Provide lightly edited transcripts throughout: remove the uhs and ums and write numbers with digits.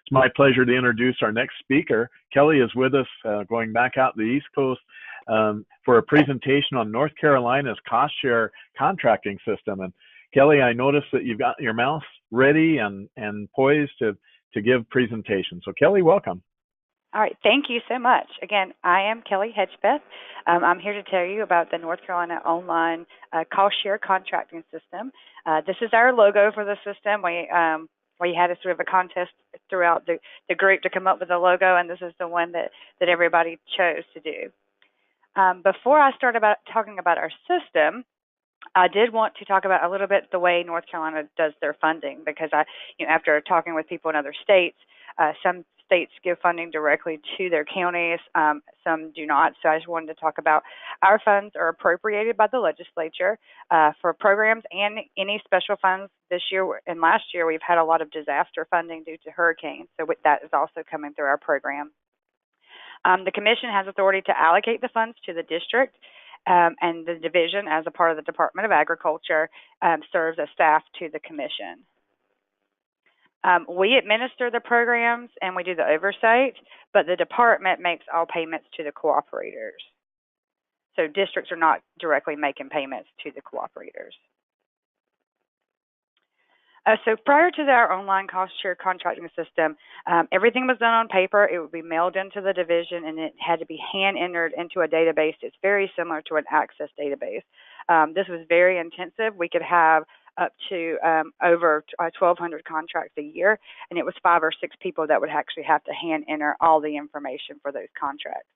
It's my pleasure to introduce our next speaker. Kelly is with us, going back out the East Coast for a presentation on North Carolina's cost share contracting system. And Kelly, I noticed that you've got your mouse ready and poised to give presentation. So Kelly, welcome. All right, thank you so much. Again, I am Kelly Hedgepeth. I'm here to tell you about the North Carolina Online Cost Share Contracting System. This is our logo for the system. We had a sort of a contest throughout the group to come up with a logo, and this is the one that everybody chose to do. Before I start talking about our system, I did want to talk about a little bit the way North Carolina does their funding, because after talking with people in other states, some states give funding directly to their counties, some do not. So I just wanted to talk about our funds are appropriated by the legislature for programs and any special funds. This year and last year, we've had a lot of disaster funding due to hurricanes, so that is also coming through our program. The commission has authority to allocate the funds to the district, and the division, as a part of the Department of Agriculture, serves as staff to the commission. We administer the programs and we do the oversight, but the department makes all payments to the cooperators. So districts are not directly making payments to the cooperators. So prior to our online cost share contracting system, everything was done on paper. It would be mailed into the division, and it had to be hand entered into a database. It's very similar to an Access database. This was very intensive. We could have up to over 1,200 contracts a year, and it was 5 or 6 people that would actually have to hand enter all the information for those contracts.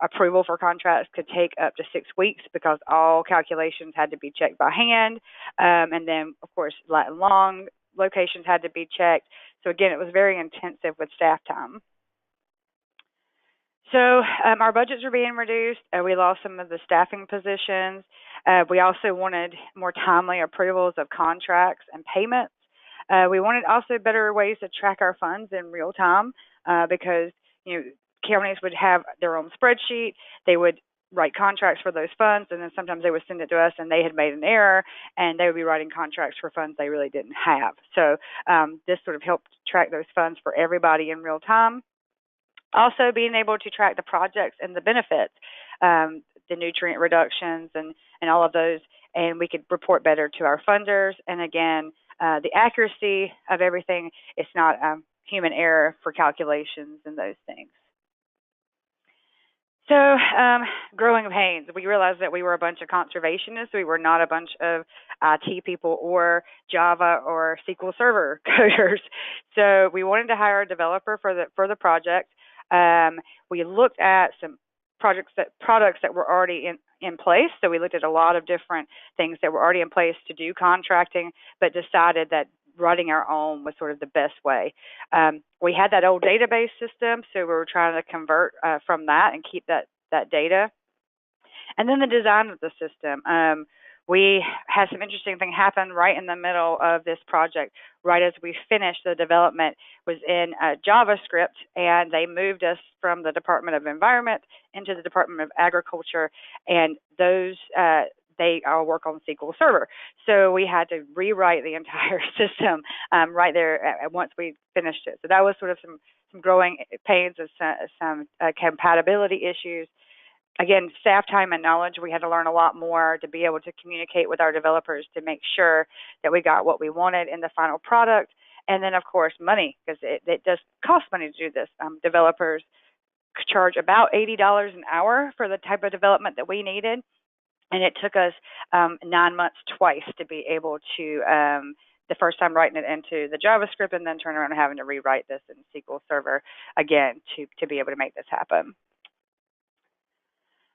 Approval for contracts could take up to 6 weeks because all calculations had to be checked by hand, and then, of course, long locations had to be checked. So, again, it was very intensive with staff time. So our budgets were being reduced. We lost some of the staffing positions. We also wanted more timely approvals of contracts and payments. We wanted also better ways to track our funds in real time, because counties would have their own spreadsheet. They would write contracts for those funds, and then sometimes they would send it to us and they had made an error, and they would be writing contracts for funds they really didn't have. So this sort of helped track those funds for everybody in real time. Also, being able to track the projects and the benefits, the nutrient reductions and all of those, and we could report better to our funders. And again, the accuracy of everything, it's not human error for calculations and those things. So, growing pains. We realized that we were a bunch of conservationists. We were not a bunch of IT people or Java or SQL Server coders. So we wanted to hire a developer for the project. We looked at some products that were already in place. So we looked at a lot of different things that were already in place to do contracting, but decided that writing our own was sort of the best way. We had that old database system, so we were trying to convert from that and keep that data. And then the design of the system. We had some interesting thing happen right in the middle of this project. Right as we finished the development was in JavaScript, and they moved us from the Department of Environment into the Department of Agriculture, and those they all work on SQL Server. So we had to rewrite the entire system right there once we finished it. So that was sort of some growing pains and some compatibility issues. Again, staff time and knowledge, we had to learn a lot more to be able to communicate with our developers to make sure that we got what we wanted in the final product. And then, of course, money, because it does cost money to do this. Developers charge about $80 an hour for the type of development that we needed. And it took us 9 months twice to be able to, the first time writing it into the JavaScript and then turn around and having to rewrite this in SQL Server again to be able to make this happen.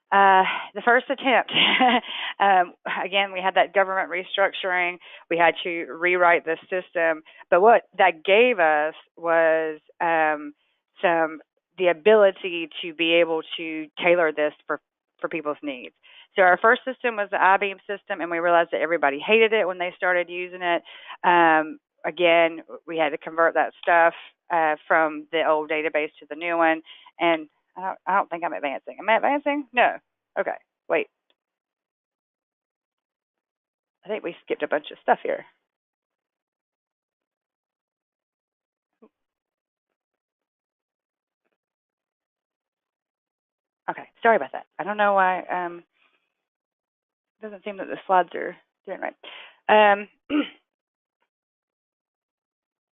The first attempt, again, we had that government restructuring. We had to rewrite the system. But what that gave us was the ability to be able to tailor this for people's needs. So our first system was the I-beam system, and we realized that everybody hated it when they started using it. Again, we had to convert that stuff from the old database to the new one. And I don't think I'm advancing. Am I advancing? No. Okay. Wait. I think we skipped a bunch of stuff here. Okay, sorry about that. I don't know why. It doesn't seem that the slides are doing right.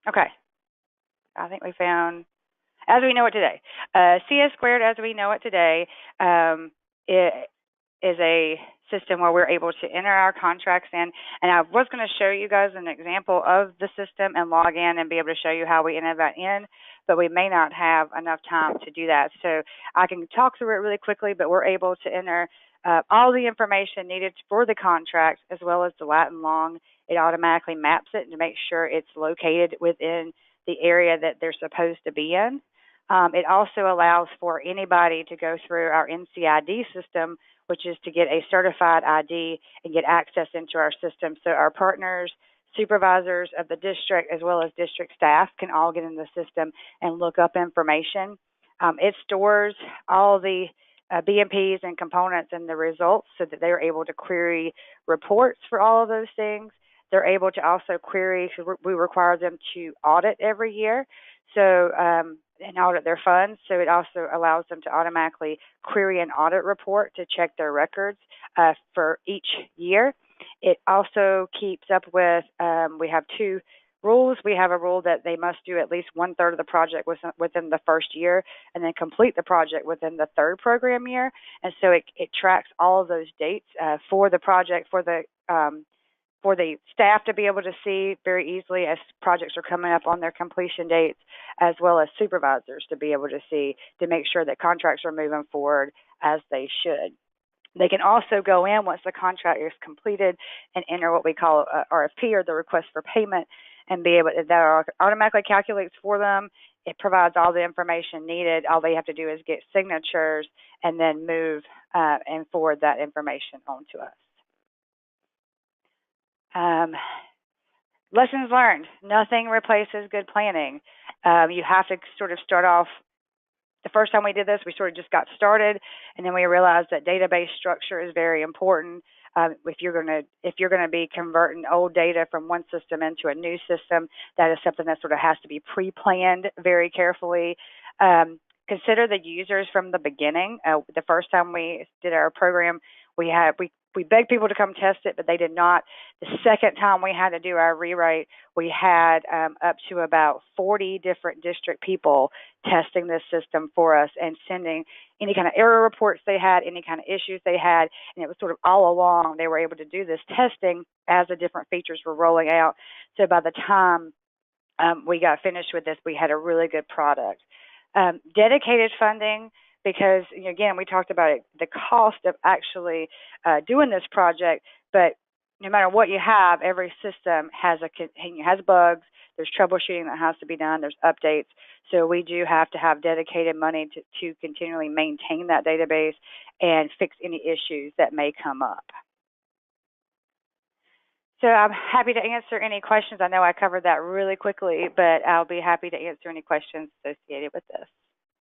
Okay, I think we found as we know it today. CS squared as we know it today it is a system where we're able to enter our contracts in. And I was going to show you guys an example of the system and log in and be able to show you how we enter that in, but we may not have enough time to do that. So I can talk through it really quickly, but we're able to enter all the information needed for the contract as well as the lat and long. It automatically maps it to make sure it's located within the area that they're supposed to be in. It also allows for anybody to go through our NCID system, which is to get a certified ID and get access into our system. So our partners, supervisors of the district, as well as district staff can all get in the system and look up information. It stores all the BMPs and components and the results so that they're able to query reports for all of those things. They're able to also query, we require them to audit every year. So, and audit their funds. So it also allows them to automatically query an audit report to check their records for each year. It also keeps up with, we have two rules. We have a rule that they must do at least 1/3 of the project within the first year and then complete the project within the third program year. And so it tracks all of those dates for the project, for the staff to be able to see very easily as projects are coming up on their completion dates, as well as supervisors to be able to see to make sure that contracts are moving forward as they should. They can also go in once the contract is completed and enter what we call a RFP, or the request for payment, and be able that automatically calculates for them. It provides all the information needed. All they have to do is get signatures and then move and forward that information on to us. Lessons learned. Nothing replaces good planning. You have to sort of start off. The first time we did this, we sort of just got started, and then we realized that database structure is very important. If you're going to be converting old data from one system into a new system, that is something that sort of has to be pre-planned very carefully. Consider the users from the beginning. The first time we did our program, we begged people to come test it, but they did not. The second time we had to do our rewrite, we had up to about 40 different district people testing this system for us and sending any kind of error reports they had, any kind of issues they had, and it was sort of all along they were able to do this testing as the different features were rolling out. So by the time we got finished with this, we had a really good product. Dedicated funding, because again, we talked about it, the cost of actually doing this project, but no matter what you have, every system has bugs, there's troubleshooting that has to be done, there's updates. So we do have to have dedicated money to continually maintain that database and fix any issues that may come up. So I'm happy to answer any questions. I know I covered that really quickly, but I'll be happy to answer any questions associated with this.